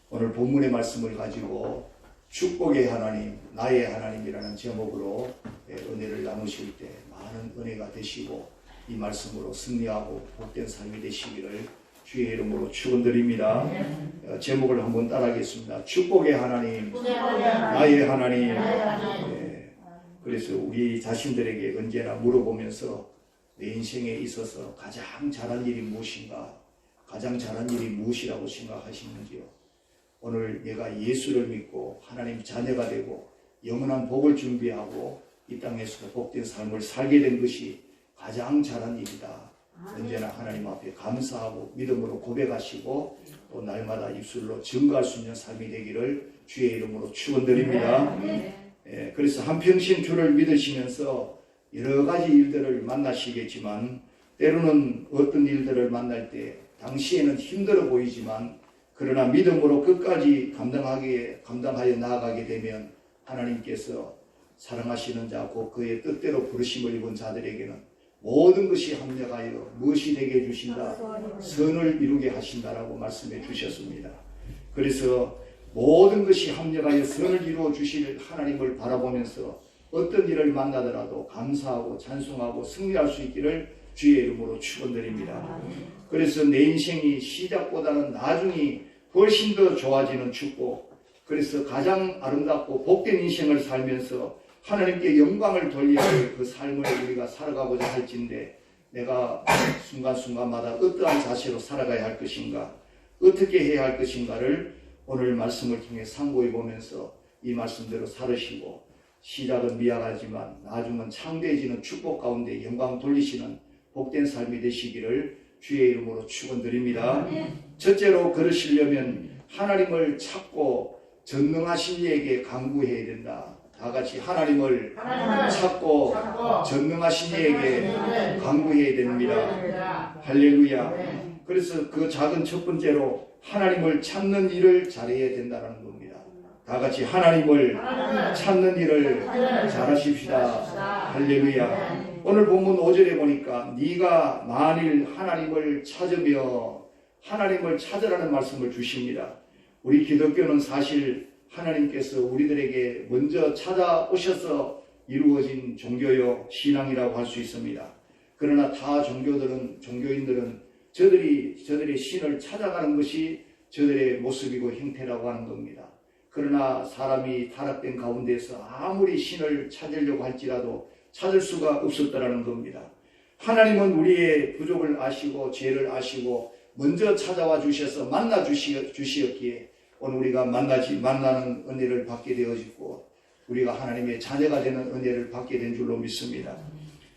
오늘 본문의 말씀을 가지고 축복의 하나님, 나의 하나님이라는 제목으로 은혜를 나누실 때 많은 은혜가 되시고 이 말씀으로 승리하고 복된 삶이 되시기를 주의 이름으로 축원드립니다. 제목을 한번 따라하겠습니다. 축복의 하나님, 나의 하나님. 그래서 우리 자신들에게 언제나 물어보면서 내 인생에 있어서 가장 잘한 일이 무엇인가, 가장 잘한 일이 무엇이라고 생각하시는지요? 오늘 내가 예수를 믿고 하나님 자녀가 되고 영원한 복을 준비하고 이 땅에서 복된 삶을 살게 된 것이 가장 잘한 일이다. 언제나 하나님 앞에 감사하고 믿음으로 고백하시고 또 날마다 입술로 증거할 수 있는 삶이 되기를 주의 이름으로 축원드립니다. 그래서 한평생 주를 믿으시면서 여러 가지 일들을 만나시겠지만 때로는 어떤 일들을 만날 때 당시에는 힘들어 보이지만 그러나 믿음으로 끝까지 감당하여 나아가게 되면 하나님께서 사랑하시는 자 곧 그의 뜻대로 부르심을 입은 자들에게는 모든 것이 합력하여 무엇이 되게 해주신다? 선을 이루게 하신다라고 말씀해 주셨습니다. 그래서 모든 것이 합력하여 선을 이루어 주실 하나님을 바라보면서 어떤 일을 만나더라도 감사하고 찬송하고 승리할 수 있기를 주의 이름으로 축원드립니다. 그래서 내 인생이 시작보다는 나중이 훨씬 더 좋아지는 축복, 그래서 가장 아름답고 복된 인생을 살면서 하나님께 영광을 돌려야 할 그 삶을 우리가 살아가고자 할진데 내가 순간순간마다 어떠한 자세로 살아가야 할 것인가, 어떻게 해야 할 것인가를 오늘 말씀을 통해 상고해 보면서 이 말씀대로 살으시고 시작은 미약하지만 나중은 창대해지는 축복 가운데 영광 돌리시는 복된 삶이 되시기를 주의 이름으로 축원드립니다. 첫째로 그러시려면 하나님을 찾고 전능하신 이에게 간구해야 된다. 다 같이 하나님을 찾고 전능하신 이에게 간구해야 됩니다. 할렐루야. 그래서 그 작은 첫 번째로 하나님을 찾는 일을 잘해야 된다는 겁니다. 다 같이 하나님을 찾는 일을 잘하십시다. 할렐루야. 오늘 본문 5절에 보니까 네가 만일 하나님을 찾으며, 하나님을 찾으라는 말씀을 주십니다. 우리 기독교는 사실 하나님께서 우리들에게 먼저 찾아오셔서 이루어진 종교요 신앙이라고 할 수 있습니다. 그러나 타 종교인들은 저들의 신을 찾아가는 것이 저들의 모습이고 형태라고 하는 겁니다. 그러나 사람이 타락된 가운데서 아무리 신을 찾으려고 할지라도 찾을 수가 없었다라는 겁니다. 하나님은 우리의 부족을 아시고 죄를 아시고 먼저 찾아와 주셔서 만나 주시었기에 오늘 우리가 만나는 은혜를 받게 되어지고 우리가 하나님의 자녀가 되는 은혜를 받게 된 줄로 믿습니다.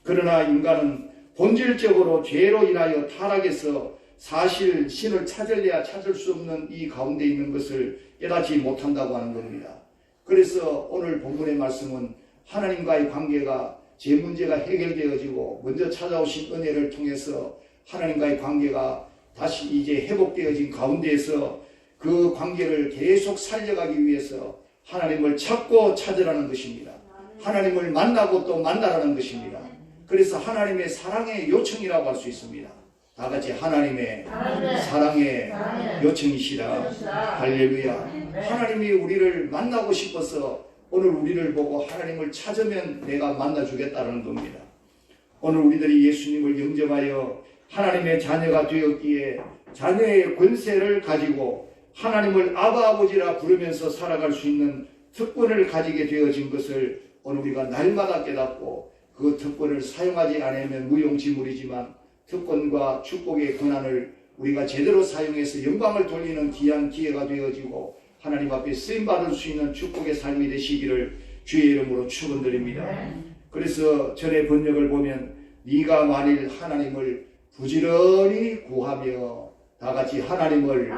그러나 인간은 본질적으로 죄로 인하여 타락해서 사실 신을 찾을래야 찾을 수 없는 이 가운데 있는 것을 깨닫지 못한다고 하는 겁니다. 그래서 오늘 본문의 말씀은 하나님과의 관계가 제 문제가 해결되어지고 먼저 찾아오신 은혜를 통해서 하나님과의 관계가 다시 이제 회복되어진 가운데에서 그 관계를 계속 살려가기 위해서 하나님을 찾고 찾으라는 것입니다. 하나님을 만나고 또 만나라는 것입니다. 그래서 하나님의 사랑의 요청이라고 할 수 있습니다. 다 같이 하나님의 사랑의 요청이시라. 할렐루야. 하나님이 우리를 만나고 싶어서 오늘 우리를 보고 하나님을 찾으면 내가 만나주겠다는 겁니다. 오늘 우리들이 예수님을 영접하여 하나님의 자녀가 되었기에 자녀의 권세를 가지고 하나님을 아바 아버지라 부르면서 살아갈 수 있는 특권을 가지게 되어진 것을 오늘 우리가 날마다 깨닫고 그 특권을 사용하지 않으면 무용지물이지만 특권과 축복의 권한을 우리가 제대로 사용해서 영광을 돌리는 귀한 기회가 되어지고 하나님 앞에 쓰임받을 수 있는 축복의 삶이 되시기를 주의 이름으로 축원드립니다. 그래서 전의 번역을 보면 네가 만일 하나님을 부지런히 구하며, 다 같이 하나님을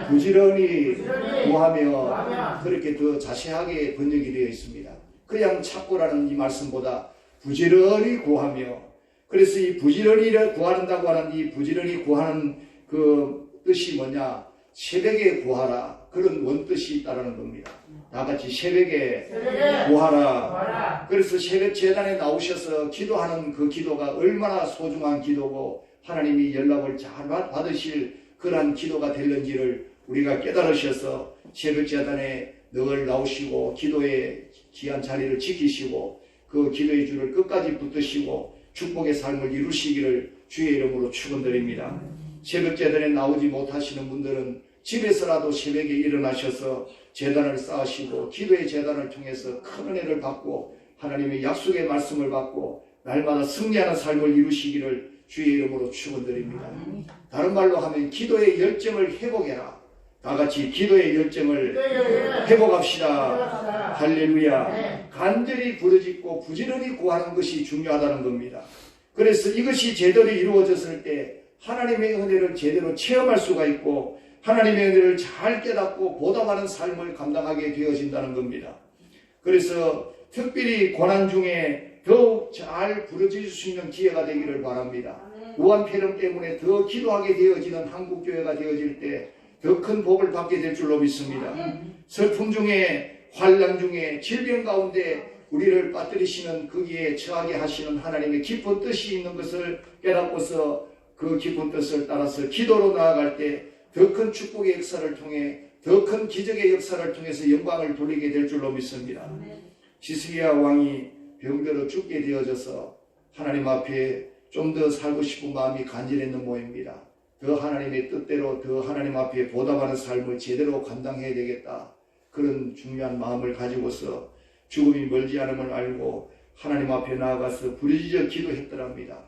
부지런히 구하며, 그렇게 더 자세하게 번역이 되어 있습니다. 그냥 찾고라는 이 말씀보다 부지런히 구하며, 그래서 이 부지런히 구한다고 하는 이 부지런히 구하는 그 뜻이 뭐냐? 새벽에 구하라, 그런 원뜻이 있다는 겁니다. 다 같이 새벽에 구하라. 그래서 새벽 제단에 나오셔서 기도하는 그 기도가 얼마나 소중한 기도고 하나님이 연락을 잘 받으실 그러한 기도가 될는지를 우리가 깨달으셔서 새벽제단에 늘 나오시고 기도의 귀한 자리를 지키시고 그 기도의 줄을 끝까지 붙드시고 축복의 삶을 이루시기를 주의 이름으로 축원드립니다. 새벽제단에 나오지 못하시는 분들은 집에서라도 새벽에 일어나셔서 제단을 쌓으시고 기도의 제단을 통해서 큰 은혜를 받고 하나님의 약속의 말씀을 받고 날마다 승리하는 삶을 이루시기를 주의 이름으로 축원드립니다. 다른 말로 하면 기도의 열정을 회복해라. 다 같이 기도의 열정을 회복합시다. 할렐루야. 간절히 부르짖고 부지런히 구하는 것이 중요하다는 겁니다. 그래서 이것이 제대로 이루어졌을 때 하나님의 은혜를 제대로 체험할 수가 있고 하나님의 은혜를 잘 깨닫고 보답하는 삶을 감당하게 되어진다는 겁니다. 그래서 특별히 고난 중에 더욱 잘 부르짖을 수 있는 기회가 되기를 바랍니다. 무한폐렴 때문에 더 기도하게 되어지는 한국교회가 되어질 때 더 큰 복을 받게 될 줄로 믿습니다. 슬픔 중에 환난 중에 질병 가운데 우리를 빠뜨리시는 거기에 처하게 하시는 하나님의 깊은 뜻이 있는 것을 깨닫고서 그 깊은 뜻을 따라서 기도로 나아갈 때 더 큰 축복의 역사를 통해 더 큰 기적의 역사를 통해서 영광을 돌리게 될 줄로 믿습니다. 시스기야 왕이 병들어 죽게 되어져서 하나님 앞에 좀 더 살고 싶은 마음이 간절했는 모양입니다. 더 하나님의 뜻대로 더 하나님 앞에 보답하는 삶을 제대로 감당해야 되겠다. 그런 중요한 마음을 가지고서 죽음이 멀지 않음을 알고 하나님 앞에 나아가서 부르짖어 기도했더랍니다.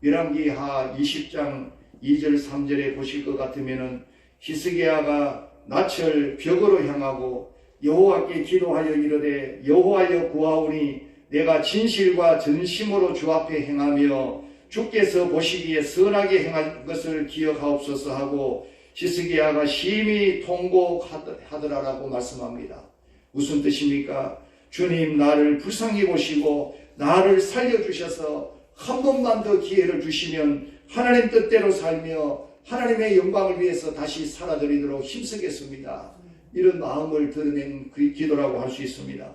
열왕기하 20장 2절 3절에 보실 것 같으면은 히스기야가 낯을 벽으로 향하고 여호와께 기도하여 이르되 여호와여 구하오니 내가 진실과 전심으로 주 앞에 행하며 주께서 보시기에 선하게 행한 것을 기억하옵소서 하고 히스기야가 심히 통곡하더라라고 말씀합니다. 무슨 뜻입니까? 주님 나를 불쌍히 보시고 나를 살려주셔서 한 번만 더 기회를 주시면 하나님 뜻대로 살며 하나님의 영광을 위해서 다시 살아드리도록 힘쓰겠습니다. 이런 마음을 드러낸 그 기도라고 할 수 있습니다.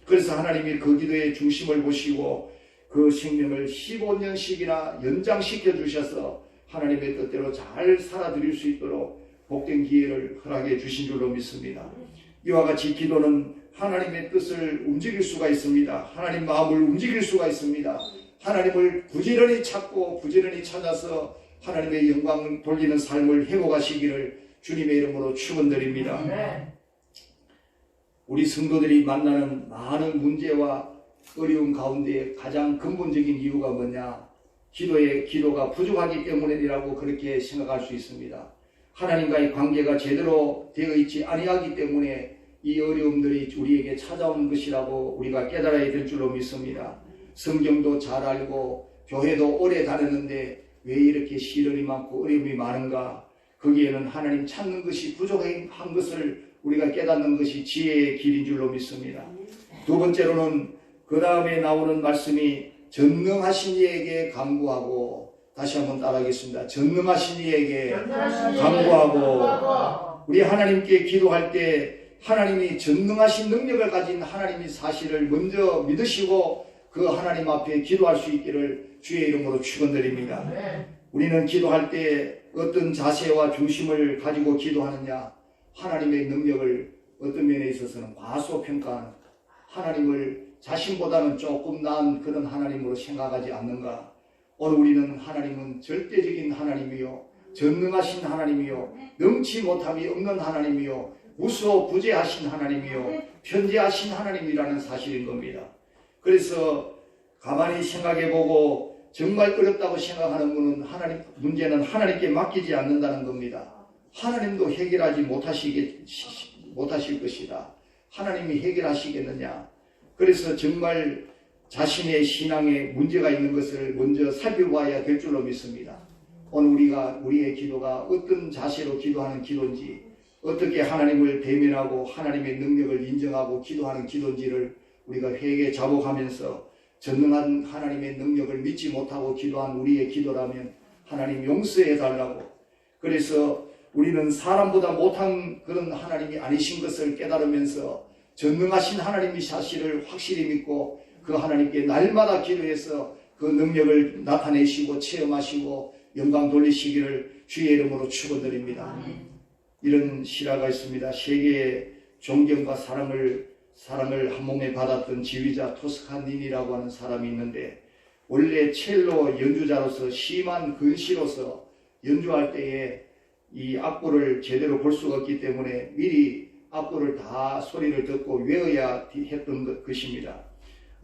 그래서 하나님이 그 기도의 중심을 보시고 그 생명을 15년씩이나 연장시켜 주셔서 하나님의 뜻대로 잘 살아드릴 수 있도록 복된 기회를 허락해 주신 줄로 믿습니다. 이와 같이 기도는 하나님의 뜻을 움직일 수가 있습니다. 하나님 마음을 움직일 수가 있습니다. 하나님을 부지런히 찾고 부지런히 찾아서 하나님의 영광을 돌리는 삶을 회복하시기를 주님의 이름으로 축원드립니다. 우리 성도들이 만나는 많은 문제와 어려운 가운데 가장 근본적인 이유가 뭐냐? 기도가 부족하기 때문이라고 그렇게 생각할 수 있습니다. 하나님과의 관계가 제대로 되어 있지 아니하기 때문에 이 어려움들이 우리에게 찾아온 것이라고 우리가 깨달아야 될 줄로 믿습니다. 성경도 잘 알고 교회도 오래 다녔는데 왜 이렇게 시련이 많고 어려움이 많은가? 거기에는 하나님 찾는 것이 부족한 것을 우리가 깨닫는 것이 지혜의 길인 줄로 믿습니다. 두 번째로는 그 다음에 나오는 말씀이 전능하신 이에게 간구하고, 다시 한번 따라하겠습니다. 전능하신 이에게 간구하고. 우리 하나님께 기도할 때 하나님이 전능하신 능력을 가진 하나님이 사실을 먼저 믿으시고 그 하나님 앞에 기도할 수 있기를 주의 이름으로 축원드립니다. 우리는 기도할 때 어떤 자세와 중심을 가지고 기도하느냐? 하나님의 능력을 어떤 면에 있어서는 과소평가하는, 하나님을 자신보다는 조금 나은 그런 하나님으로 생각하지 않는가? 오늘 우리는 하나님은 절대적인 하나님이요, 전능하신 하나님이요, 능치 못함이 없는 하나님이요, 무소부재하신 하나님이요, 편재하신 하나님이라는 사실인 겁니다. 그래서 가만히 생각해보고 정말 어렵다고 생각하는 분은 문제는 하나님께 맡기지 않는다는 겁니다. 하나님도 해결하지 못하실 것이다. 하나님이 해결하시겠느냐? 그래서 정말 자신의 신앙에 문제가 있는 것을 먼저 살펴봐야 될 줄로 믿습니다. 오늘 우리의 기도가 어떤 자세로 기도하는 기도인지, 어떻게 하나님을 대면하고 하나님의 능력을 인정하고 기도하는 기도인지를 우리가 회개 자복하면서 전능한 하나님의 능력을 믿지 못하고 기도한 우리의 기도라면 하나님 용서해 달라고, 그래서 우리는 사람보다 못한 그런 하나님이 아니신 것을 깨달으면서 전능하신 하나님의 사실을 확실히 믿고 그 하나님께 날마다 기도해서 그 능력을 나타내시고 체험하시고 영광 돌리시기를 주의 이름으로 축원드립니다. 이런 실화가 있습니다. 세계의 존경과 사랑을 한 몸에 받았던 지휘자 토스카니니라고 하는 사람이 있는데, 원래 첼로 연주자로서 심한 근시로서 연주할 때에 이 악보를 제대로 볼 수가 없기 때문에 미리 악보를 다 소리를 듣고 외워야 했던 것입니다.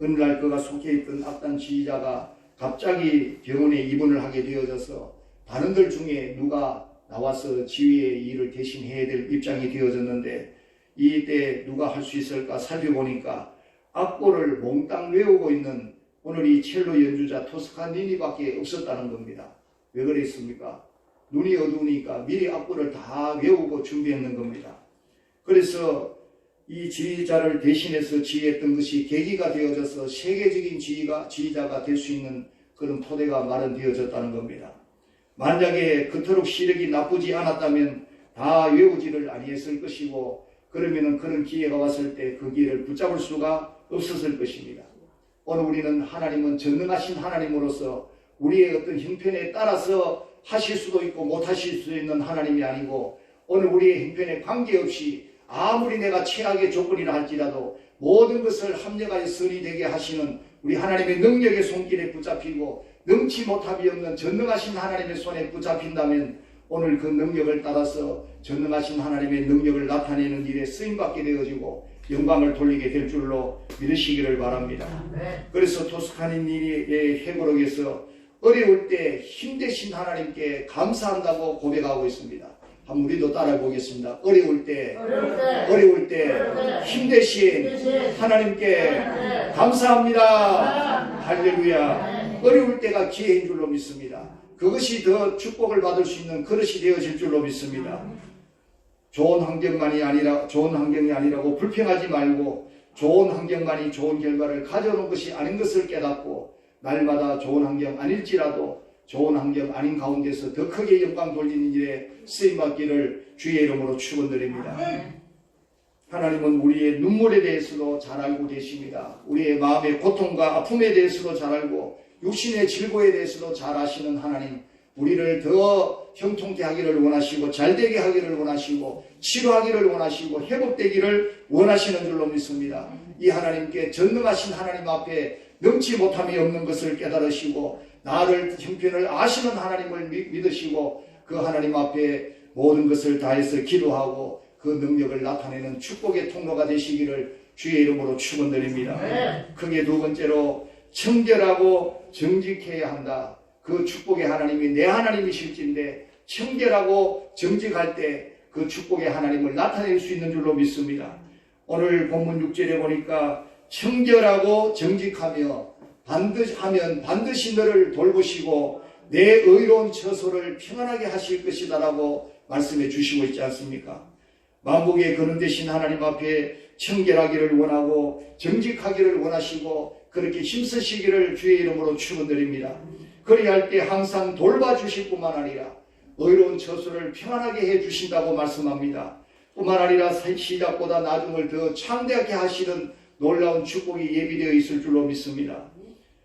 어느 날 그가 속해 있던 악단 지휘자가 갑자기 병원에 입원을 하게 되어져서 단원들 중에 누가 나와서 지휘의 일을 대신해야 될 입장이 되어졌는데, 이때 누가 할 수 있을까 살펴보니까 악보를 몽땅 외우고 있는 오늘 이 첼로 연주자 토스카니니밖에 없었다는 겁니다. 왜 그랬습니까? 눈이 어두우니까 미리 악보를 다 외우고 준비했는 겁니다. 그래서 이 지휘자를 대신해서 지휘했던 것이 계기가 되어져서 세계적인 지휘자가 될 수 있는 그런 토대가 마련되어졌다는 겁니다. 만약에 그토록 시력이 나쁘지 않았다면 다 외우지를 아니했을 것이고, 그러면은 그런 기회가 왔을 때 그 기회를 붙잡을 수가 없었을 것입니다. 오늘 우리는 하나님은 전능하신 하나님으로서 우리의 어떤 형편에 따라서 하실 수도 있고 못하실 수 있는 하나님이 아니고, 오늘 우리의 형편에 관계없이 아무리 내가 최악의 조건이라 할지라도 모든 것을 합력하여 선이 되게 하시는 우리 하나님의 능력의 손길에 붙잡히고 능치 못함이 없는 전능하신 하나님의 손에 붙잡힌다면 오늘 그 능력을 따라서 전능하신 하나님의 능력을 나타내는 일에 쓰임받게 되어지고 영광을 돌리게 될 줄로 믿으시기를 바랍니다. 그래서 토스카니니의 회고록에서 어려울 때 힘대신 하나님께 감사한다고 고백하고 있습니다. 한번 우리도 따라해 보겠습니다. 어려울 때 힘대신 하나님께 감사합니다. 할렐루야. 어려울 때가 기회인 줄로 믿습니다. 그것이 더 축복을 받을 수 있는 그릇이 되어질 줄로 믿습니다. 좋은 환경이 아니라고 불평하지 말고, 좋은 환경만이 좋은 결과를 가져오는 것이 아닌 것을 깨닫고, 날마다 좋은 환경 아닐지라도 좋은 환경 아닌 가운데서 더 크게 영광 돌리는 일에 쓰임받기를 주의 이름으로 축원드립니다. 하나님은 우리의 눈물에 대해서도 잘 알고 계십니다. 우리의 마음의 고통과 아픔에 대해서도 잘 알고, 육신의 질고에 대해서도 잘 아시는 하나님, 우리를 더 형통케 하기를 원하시고 잘되게 하기를 원하시고 치료하기를 원하시고 회복되기를 원하시는 줄로 믿습니다. 이 하나님께 전능하신 하나님 앞에 능치 못함이 없는 것을 깨달으시고 나를 형편을 아시는 하나님을 믿으시고 그 하나님 앞에 모든 것을 다해서 기도하고 그 능력을 나타내는 축복의 통로가 되시기를 주의 이름으로 축원드립니다. 크게 두 번째로 청결하고 정직해야 한다. 그 축복의 하나님이 내 하나님이실진데 청결하고 정직할 때 그 축복의 하나님을 나타낼 수 있는 줄로 믿습니다. 오늘 본문 6절에 보니까 청결하고 정직하며 반드시 너를 돌보시고 내 의로운 처소를 평안하게 하실 것이다 라고 말씀해 주시고 있지 않습니까? 만국의 근원 되신 하나님 앞에 청결하기를 원하고 정직하기를 원하시고 그렇게 힘쓰시기를 주의 이름으로 축원드립니다. 그리할 때 항상 돌봐주실 뿐만 아니라 의로운 처소를 평안하게 해주신다고 말씀합니다. 뿐만 아니라 시작보다 나중을 더 창대하게 하시는 놀라운 축복이 예비되어 있을 줄로 믿습니다.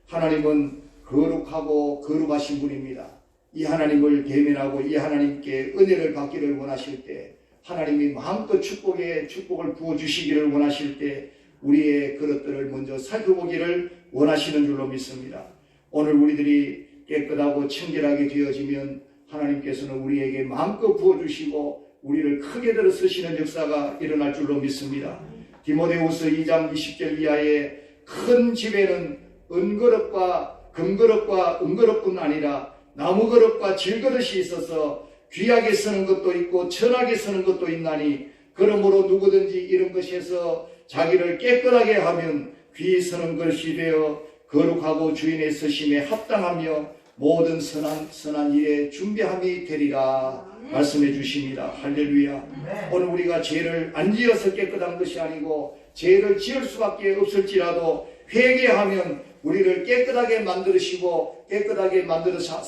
하나님은 거룩하고 거룩하신 분입니다. 이 하나님을 대면하고 이 하나님께 은혜를 받기를 원하실 때 하나님이 마음껏 축복을 부어주시기를 원하실 때 우리의 그릇들을 먼저 살펴보기를 원하시는 줄로 믿습니다. 오늘 우리들이 깨끗하고 청결하게 되어지면 하나님께서는 우리에게 마음껏 부어주시고 우리를 크게 들어 쓰시는 역사가 일어날 줄로 믿습니다. 디모데후서 2장 20절 이하에 큰 집에는 은그릇과 금그릇과 은그릇뿐 아니라 나무그릇과 질그릇이 있어서 귀하게 쓰는 것도 있고 천하게 쓰는 것도 있나니 그러므로 누구든지 이런 것에서 자기를 깨끗하게 하면 귀히 쓰는 것이 되어 거룩하고 주인의 쓰심에 합당하며 모든 선한 일에 준비함이 되리라 말씀해 주십니다. 할렐루야. 오늘 우리가 죄를 안 지어서 깨끗한 것이 아니고 죄를 지을 수밖에 없을지라도 회개하면 우리를 깨끗하게 만들으시고 깨끗하게 만들어서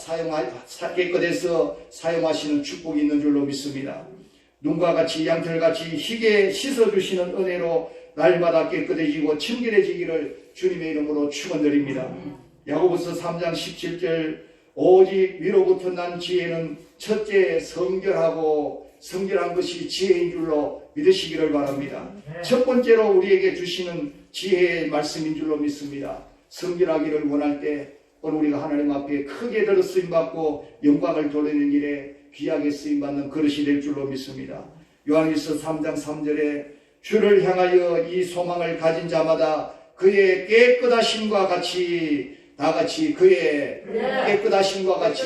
깨끗해서 사용하시는 축복이 있는 줄로 믿습니다. 눈과 같이 양털같이 희게 씻어주시는 은혜로 날마다 깨끗해지고 청결해지기를 주님의 이름으로 축원드립니다. 야고보서 3장 17절 오직 위로부터 난 지혜는 첫째 성결한 것이 지혜인 줄로 믿으시기를 바랍니다. 첫 번째로 우리에게 주시는 지혜의 말씀인 줄로 믿습니다. 성결하기를 원할 때 오늘 우리가 하나님 앞에 크게 들어 쓰임받고 영광을 돌리는 일에 귀하게 쓰임받는 그릇이 될 줄로 믿습니다. 요한일서 3장 3절에 주를 향하여 이 소망을 가진 자마다 그의 깨끗하심과 같이 다같이 그의 깨끗하심과 같이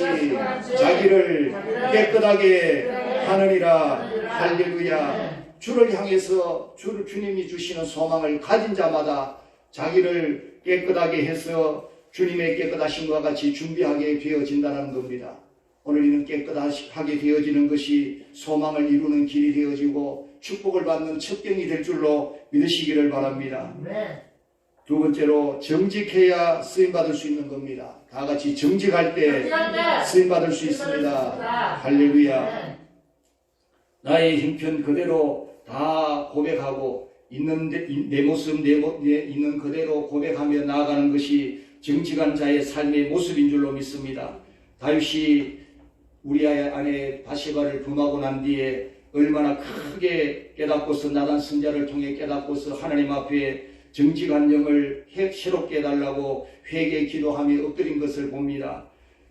자기를 깨끗하게 하느니라. 할렐루야. 주를 향해서 주님이 주시는 소망을 가진 자마다 자기를 깨끗하게 해서 주님의 깨끗하심과 같이 준비하게 되어진다는 겁니다. 오늘 이는 깨끗하게 되어지는 것이 소망을 이루는 길이 되어지고 축복을 받는 첩경이 될 줄로 믿으시기를 바랍니다. 두 번째로 정직해야 쓰임받을 수 있는 겁니다. 다 같이 정직할 때 쓰임받을 수 있습니다. 할렐루야. 나의 형편 그대로 다 고백하고 내 모습 있는 그대로 고백하며 나아가는 것이 정직한 자의 삶의 모습인 줄로 믿습니다. 다윗이 우리아의 아내 바세바를 범하고 난 뒤에 얼마나 크게 깨닫고서 나단 선자를 통해 깨닫고서 하나님 앞에 정직한 영을 새롭게 해달라고 회개 기도하며 엎드린 것을 봅니다.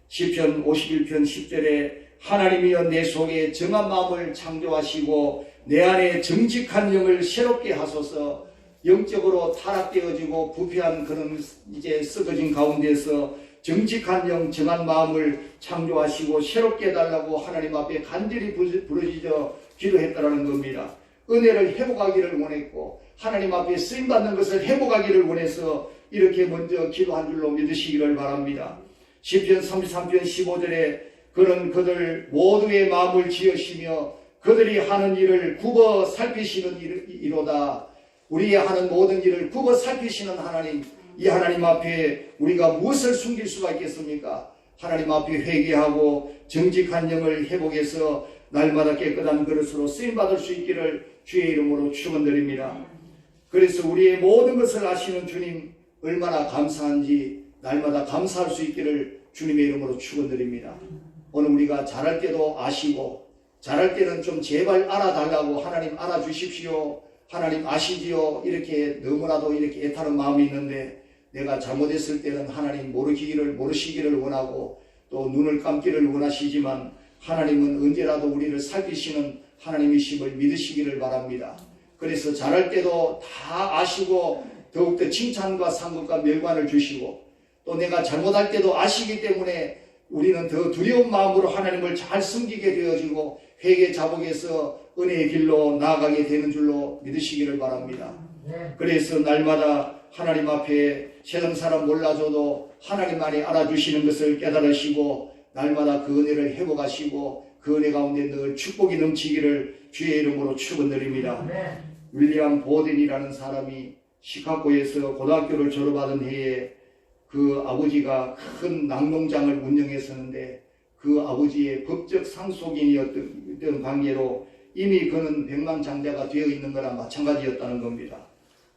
시편 51편 10절에 하나님이여 내 속에 정한 마음을 창조하시고 내 안에 정직한 영을 새롭게 하소서. 영적으로 타락되어지고 부패한 그런 이제 썩어진 가운데서 정직한 영, 정한 마음을 창조하시고 새롭게 해달라고 하나님 앞에 간절히 부르짖어 기도했다라는 겁니다. 은혜를 회복하기를 원했고 하나님 앞에 쓰임받는 것을 회복하기를 원해서 이렇게 먼저 기도한 줄로 믿으시기를 바랍니다. 시편 33편 15절에 그는 그들 모두의 마음을 지으시며 그들이 하는 일을 굽어 살피시는 이로다. 우리의 하는 모든 일을 굽어 살피시는 하나님, 이 하나님 앞에 우리가 무엇을 숨길 수가 있겠습니까? 하나님 앞에 회개하고 정직한 영을 회복해서 날마다 깨끗한 그릇으로 쓰임받을 수 있기를 주의 이름으로 축원드립니다. 그래서 우리의 모든 것을 아시는 주님 얼마나 감사한지 날마다 감사할 수 있기를 주님의 이름으로 축원드립니다. 오늘 우리가 잘할 때도 아시고 잘할 때는 좀 제발 알아달라고 하나님 알아주십시오. 하나님 아시지요. 이렇게 너무나도 이렇게 애타는 마음이 있는데 내가 잘못했을 때는 하나님 모르시기를 원하고 또 눈을 감기를 원하시지만 하나님은 언제라도 우리를 살피시는 하나님이심을 믿으시기를 바랍니다. 그래서 잘할 때도 다 아시고 더욱더 칭찬과 상급과 멸관을 주시고 또 내가 잘못할 때도 아시기 때문에 우리는 더 두려운 마음으로 하나님을 잘 섬기게 되어지고 회개 자복에서 은혜의 길로 나아가게 되는 줄로 믿으시기를 바랍니다. 그래서 날마다 하나님 앞에 세상 사람 몰라줘도 하나님만이 알아주시는 것을 깨달으시고 날마다 그 은혜를 회복하시고 그 은혜 가운데 늘 축복이 넘치기를 주의 이름으로 축원드립니다. 윌리엄 보든이라는 사람이 시카고에서 고등학교를 졸업하던 해에 그 아버지가 큰 낙농장을 운영했었는데 그 아버지의 법적 상속인이었던 관계로 이미 그는 백만장자가 되어 있는 거랑 마찬가지였다는 겁니다.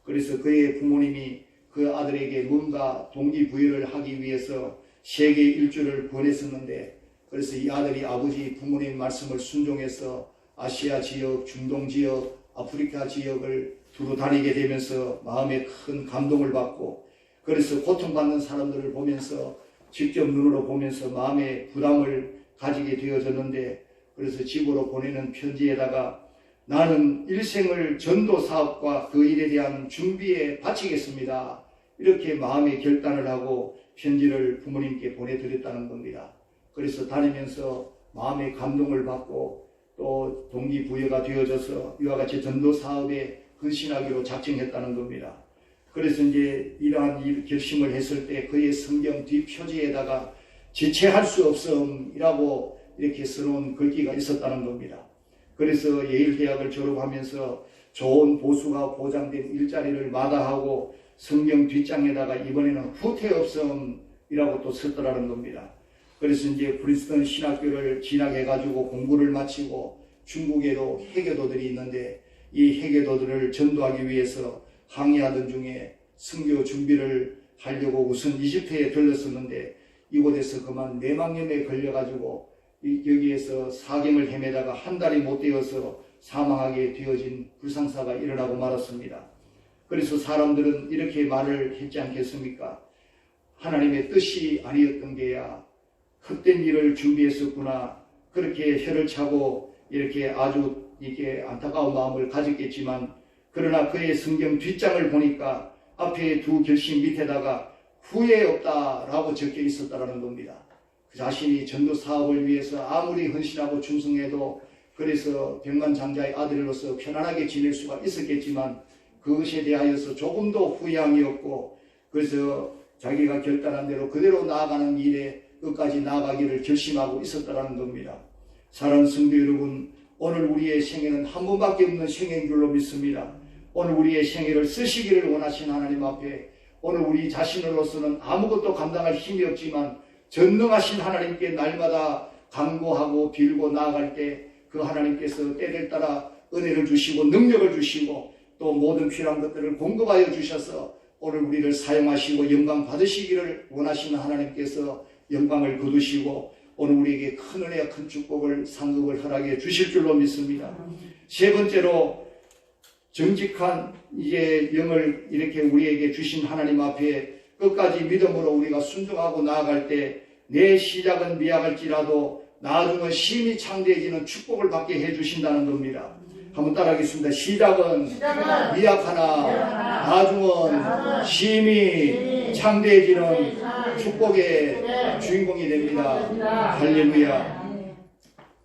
그래서 그의 부모님이 그 아들에게 뭔가 동기부여를 하기 위해서 세계 일주를 보냈었는데 그래서 이 아들이 아버지 부모님 말씀을 순종해서 아시아 지역, 중동 지역, 아프리카 지역을 두루 다니게 되면서 마음에 큰 감동을 받고 그래서 고통받는 사람들을 보면서 직접 눈으로 보면서 마음의 부담을 가지게 되어졌는데 그래서 집으로 보내는 편지에다가 나는 일생을 전도 사업과 그 일에 대한 준비에 바치겠습니다. 이렇게 마음의 결단을 하고 편지를 부모님께 보내드렸다는 겁니다. 그래서 다니면서 마음의 감동을 받고 또 동기부여가 되어져서 이와 같이 전도 사업에 헌신하기로 작정했다는 겁니다. 그래서 이제 이러한 결심을 했을 때 그의 성경 뒷표지에다가 지체할 수 없음이라고 이렇게 써놓은 글귀가 있었다는 겁니다. 그래서 예일대학을 졸업하면서 좋은 보수가 보장된 일자리를 마다하고 성경 뒷장에다가 이번에는 후퇴 없음이라고 또 썼더라는 겁니다. 그래서 이제 프린스턴 신학교를 진학해가지고 공부를 마치고 중국에도 해교도들이 있는데 이 해교도들을 전도하기 위해서 항해하던 중에 선교 준비를 하려고 우선 이집트에 들렀었는데 이곳에서 그만 뇌망염에 걸려가지고 여기에서 사경을 헤매다가 한 달이 못 되어서 사망하게 되어진 불상사가 일어나고 말았습니다. 그래서 사람들은 이렇게 말을 했지 않겠습니까? 하나님의 뜻이 아니었던 게야 헛된 일을 준비했었구나. 그렇게 혀를 차고 이렇게 아주 이게 안타까운 마음을 가졌겠지만, 그러나 그의 성경 뒷장을 보니까 앞에 두 결심 밑에다가 후회 없다라고 적혀 있었다라는 겁니다. 그 자신이 전도 사업을 위해서 아무리 헌신하고 충성해도 그래서 백만장자의 아들로서 편안하게 지낼 수가 있었겠지만 그것에 대하여서 조금도 후회함이 없고, 그래서 자기가 결단한 대로 그대로 나아가는 일에 끝까지 나아가기를 결심하고 있었다라는 겁니다. 사랑하는 성도 여러분, 오늘 우리의 생애는 한 번밖에 없는 생애인 줄로 믿습니다. 오늘 우리의 생애를 쓰시기를 원하신 하나님 앞에 오늘 우리 자신으로서는 아무것도 감당할 힘이 없지만 전능하신 하나님께 날마다 간구하고 빌고 나아갈 때 그 하나님께서 때를 따라 은혜를 주시고 능력을 주시고 또 모든 필요한 것들을 공급하여 주셔서 오늘 우리를 사용하시고 영광 받으시기를 원하시는 하나님께서 영광을 거두시고 오늘 우리에게 큰 은혜와 큰 축복을 상급을 허락해 주실 줄로 믿습니다. 세 번째로 정직한 이제 영을 이렇게 우리에게 주신 하나님 앞에 끝까지 믿음으로 우리가 순종하고 나아갈 때 내 시작은 미약할지라도 나중은 심히 창대해지는 축복을 받게 해주신다는 겁니다. 한번 따라하겠습니다. 시작은 미약하나 나중은 심히 창대해지는 축복의 주인공이 됩니다. 할렐루야.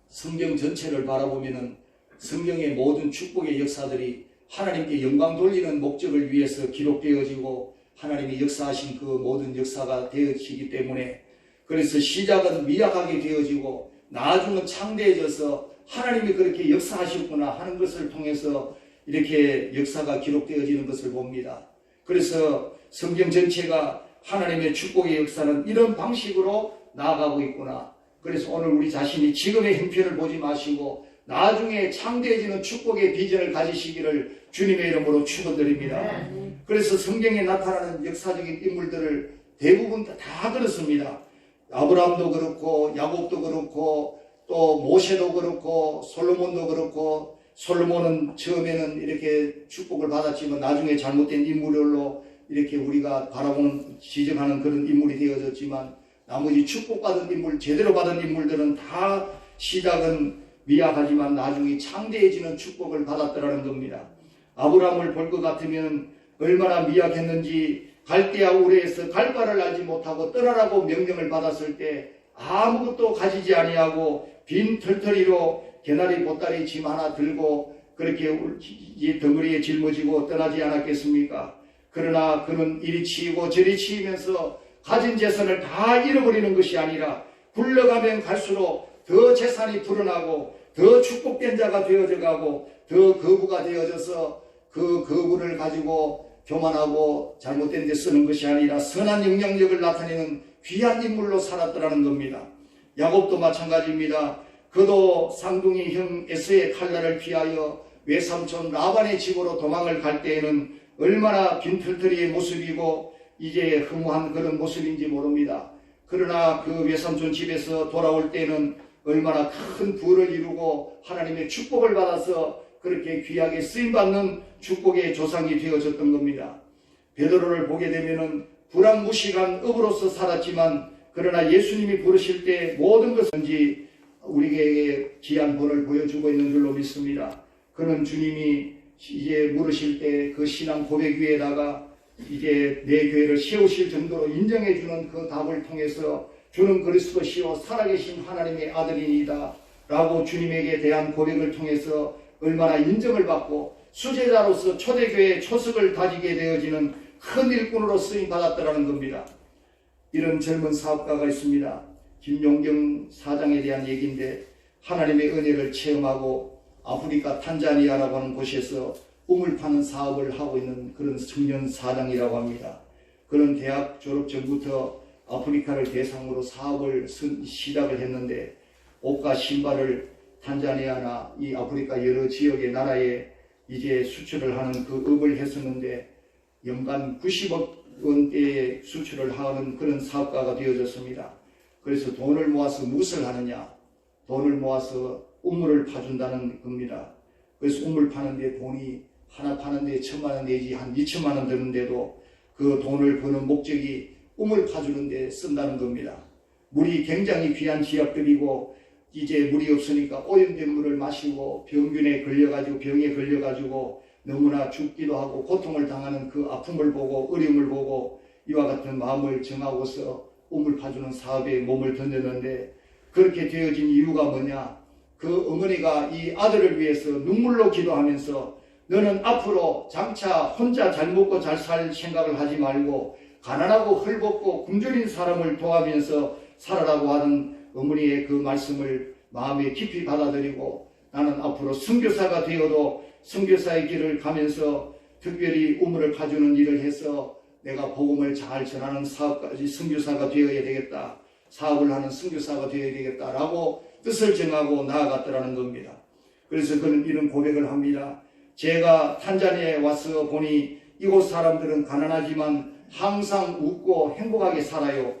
성경 전체를 바라보면은 성경의 모든 축복의 역사들이 하나님께 영광 돌리는 목적을 위해서 기록되어지고 하나님이 역사하신 그 모든 역사가 되어지기 때문에, 그래서 시작은 미약하게 되어지고 나중은 창대해져서 하나님이 그렇게 역사하셨구나 하는 것을 통해서 이렇게 역사가 기록되어지는 것을 봅니다. 그래서 성경 전체가 하나님의 축복의 역사는 이런 방식으로 나아가고 있구나. 그래서 오늘 우리 자신이 지금의 형편을 보지 마시고 나중에 창대해지는 축복의 비전을 가지시기를 주님의 이름으로 축원드립니다. 그래서 성경에 나타나는 역사적인 인물들을 대부분 다 그렇습니다. 아브라함도 그렇고 야곱도 그렇고 또 모세도 그렇고 솔로몬도 그렇고, 솔로몬은 처음에는 이렇게 축복을 받았지만 나중에 잘못된 인물로 이렇게 우리가 바라보는 지적하는 그런 인물이 되어졌지만, 나머지 축복받은 인물, 제대로 받은 인물들은 다 시작은 미약하지만 나중에 창대해지는 축복을 받았더라는 겁니다. 아브라함을 볼 것 같으면 얼마나 미약했는지, 갈대아 우레에서 갈 바를 알지 못하고 떠나라고 명령을 받았을 때 아무것도 가지지 아니하고 빈 털터리로 개나리 보따리 짐 하나 들고 그렇게 덩어리에 짊어지고 떠나지 않았겠습니까? 그러나 그는 이리 치이고 저리 치이면서 가진 재산을 다 잃어버리는 것이 아니라 굴러가면 갈수록 더 재산이 불어나고 더 축복된 자가 되어져 가고 더 거부가 되어져서 그 거부를 가지고 교만하고 잘못된 데 쓰는 것이 아니라 선한 영향력을 나타내는 귀한 인물로 살았더라는 겁니다. 야곱도 마찬가지입니다. 그도 쌍둥이 형 에서의 칼날을 피하여 외삼촌 라반의 집으로 도망을 갈 때에는 얼마나 빈털터리의 모습이고 이제 허무한 그런 모습인지 모릅니다. 그러나 그 외삼촌 집에서 돌아올 때는 얼마나 큰 부를 이루고 하나님의 축복을 받아서 그렇게 귀하게 쓰임받는 축복의 조상이 되어졌던 겁니다. 베드로를 보게 되면은 불황무식한 업으로서 살았지만, 그러나 예수님이 부르실 때 모든 것은지 우리에게 귀한 본을 보여주고 있는 줄로 믿습니다. 그는 주님이 이제 물으실 때 그 신앙 고백 위에다가 이제 내 교회를 세우실 정도로 인정해주는 그 답을 통해서 주는 그리스도시요 살아계신 하나님의 아들이니이다 라고 주님에게 대한 고백을 통해서 얼마나 인정을 받고 수제자로서 초대교회의 초석을 다지게 되어지는 큰 일꾼으로 쓰임받았더라는 겁니다. 이런 젊은 사업가가 있습니다. 김용경 사장에 대한 얘기인데, 하나님의 은혜를 체험하고 아프리카 탄자니아라고 하는 곳에서 우물 파는 사업을 하고 있는 그런 청년 사장이라고 합니다. 그는 대학 졸업 전부터 아프리카를 대상으로 사업을 시작을 했는데, 옷과 신발을 탄자니아나 이 아프리카 여러 지역의 나라에 이제 수출을 하는 그 업을 했었는데 연간 90억 원대에 수출을 하는 그런 사업가가 되어졌습니다. 그래서 돈을 모아서 무엇을 하느냐? 돈을 모아서 우물을 파준다는 겁니다. 그래서 우물 파는데 돈이 하나 파는데 1,000만 원 내지 한 2천만 원 드는데도 그 돈을 버는 목적이 우물 파주는데 쓴다는 겁니다. 물이 굉장히 귀한 지역들이고 이제 물이 없으니까 오염된 물을 마시고 병에 걸려가지고 너무나 죽기도 하고 고통을 당하는 그 아픔을 보고 어려움을 보고 이와 같은 마음을 정하고서 우물 파주는 사업에 몸을 던졌는데 그렇게 되어진 이유가 뭐냐? 그 어머니가 이 아들을 위해서 눈물로 기도하면서 너는 앞으로 장차 혼자 잘 먹고 잘 살 생각을 하지 말고 가난하고 헐벗고 굶주린 사람을 도와면서 살아라고 하는 어머니의 그 말씀을 마음에 깊이 받아들이고 나는 앞으로 선교사가 되어도 선교사의 길을 가면서 특별히 우물을 파주는 일을 해서 내가 복음을 잘 전하는 사업까지 선교사가 되어야 되겠다. 사업을 하는 선교사가 되어야 되겠다라고 뜻을 정하고 나아갔더라는 겁니다. 그래서 그는 이런 고백을 합니다. 제가 탄자니아에 와서 보니 이곳 사람들은 가난하지만 항상 웃고 행복하게 살아요.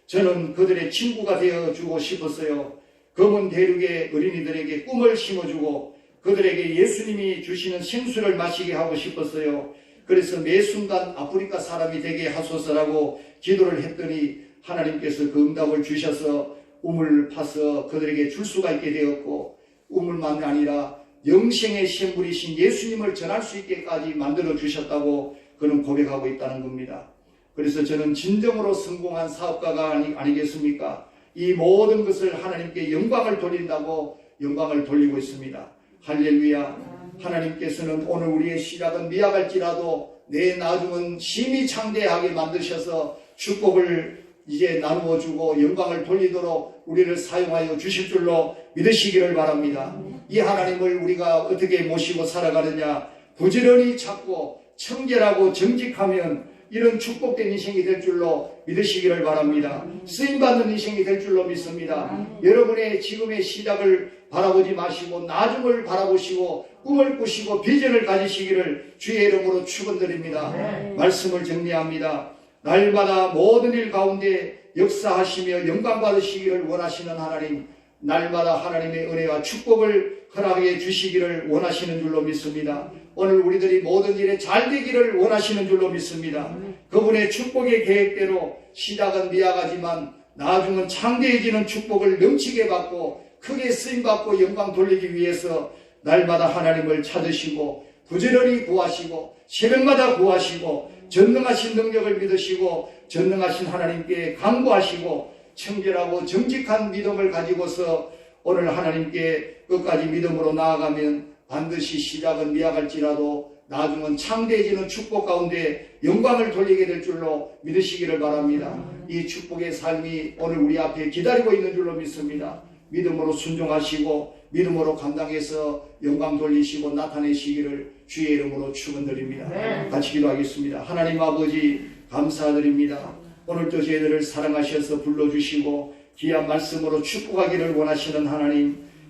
저는 그들의 친구가 되어주고 싶었어요. 검은 대륙의 어린이들에게 꿈을 심어주고 그들에게 예수님이 주시는 생수를 마시게 하고 싶었어요. 그래서 매 순간 아프리카 사람이 되게 하소서라고 기도를 했더니 하나님께서 그 응답을 주셔서 우물을 파서 그들에게 줄 수가 있게 되었고 우물만이 아니라 영생의 샘물이신 예수님을 전할 수 있게까지 만들어 주셨다고 그는 고백하고 있다는 겁니다. 그래서 저는 진정으로 성공한 사업가가 아니겠습니까? 이 모든 것을 하나님께 영광을 돌린다고 영광을 돌리고 있습니다. 할렐루야. 하나님께서는 오늘 우리의 시작은 미약할지라도 내 나중은 심히 창대하게 만드셔서 축복을 이제 나누어 주고 영광을 돌리도록 우리를 사용하여 주실 줄로 믿으시기를 바랍니다. 이 하나님을 우리가 어떻게 모시고 살아가느냐? 부지런히 찾고 청결하고 정직하면 이런 축복된 인생이 될 줄로 믿으시기를 바랍니다. 쓰임받는 인생이 될 줄로 믿습니다. 여러분의 지금의 시작을 바라보지 마시고 나중을 바라보시고 꿈을 꾸시고 비전을 가지시기를 주의 이름으로 축원드립니다. 말씀을 정리합니다. 날마다 모든 일 가운데 역사하시며 영광 받으시기를 원하시는 하나님, 날마다 하나님의 은혜와 축복을 허락해 주시기를 원하시는 줄로 믿습니다. 오늘 우리들이 모든 일에 잘 되기를 원하시는 줄로 믿습니다. 그분의 축복의 계획대로 시작은 미약하지만 나중은 창대해지는 축복을 넘치게 받고 크게 쓰임받고 영광 돌리기 위해서 날마다 하나님을 찾으시고 부지런히 구하시고 새벽마다 구하시고 전능하신 능력을 믿으시고 전능하신 하나님께 간구하시고 청결하고 정직한 믿음을 가지고서 오늘 하나님께 끝까지 믿음으로 나아가면 반드시 시작은 미약할지라도 나중은 창대해지는 축복 가운데 영광을 돌리게 될 줄로 믿으시기를 바랍니다. 이 축복의 삶이 오늘 우리 앞에 기다리고 있는 줄로 믿습니다. 믿음으로 순종하시고 믿음으로 감당해서 영광 돌리시고 나타내시기를 주의 이름으로 축원드립니다. 같이 기도하겠습니다. 하나님 아버지 감사드립니다. 오늘도 저희들을 사랑하셔서 불러주시고 귀한 말씀으로 축복하기를 원하시는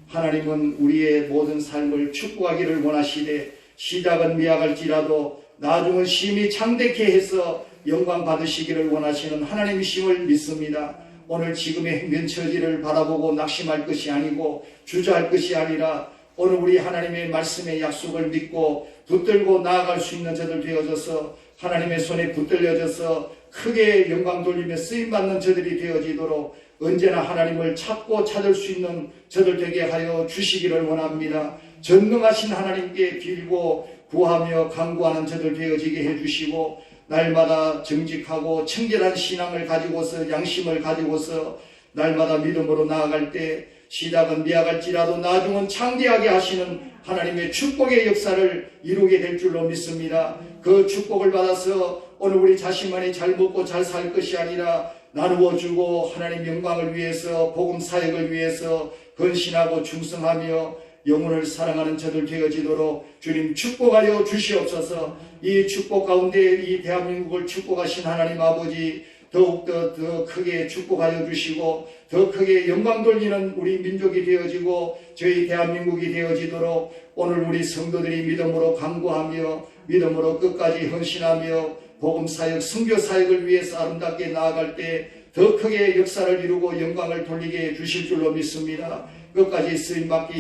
하나님은 우리의 모든 삶을 축복하기를 원하시되 시작은 미약할지라도 나중은 심히 창대케 해서 영광 받으시기를 원하시는 하나님이심을 믿습니다. 오늘 지금의 행변처지를 바라보고 낙심할 것이 아니고 주저할 것이 아니라 오늘 우리 하나님의 말씀의 약속을 믿고 붙들고 나아갈 수 있는 저들 되어져서 하나님의 손에 붙들려져서 크게 영광 돌리며 쓰임받는 저들이 되어지도록 언제나 하나님을 찾고 찾을 수 있는 저들 되게 하여 주시기를 원합니다. 전능하신 하나님께 빌고 구하며 간구하는 저들 되어지게 해주시고 날마다 정직하고 청결한 신앙을 가지고서 양심을 가지고서 날마다 믿음으로 나아갈 때 시작은 미약할지라도 나중은 창대하게 하시는 하나님의 축복의 역사를 이루게 될 줄로 믿습니다. 그 축복을 받아서 오늘 우리 자신만이 잘 먹고 잘 살 것이 아니라 나누어 주고 하나님 영광을 위해서 복음 사역을 위해서 헌신하고 충성하며 영혼을 사랑하는 저들 되어지도록 주님 축복하여 주시옵소서. 이 축복 가운데 이 대한민국을 축복하신 하나님 아버지 더욱더 더 크게 축복하여 주시고 더 크게 영광 돌리는 우리 민족이 되어지고 저희 대한민국이 되어지도록 오늘 우리 성도들이 믿음으로 간구하며 믿음으로 끝까지 헌신하며 복음 사역, 선교 사역을 위해서 아름답게 나아갈 때 더 크게 역사를 이루고 영광을 돌리게 해 주실 줄로 믿습니다. 끝까지 쓰임받게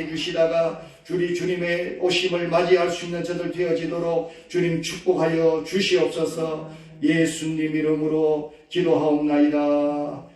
해주시다가 주님의 오심을 맞이할 수 있는 저들 되어지도록 주님 축복하여 주시옵소서. 예수님 이름으로 기도하옵나이다.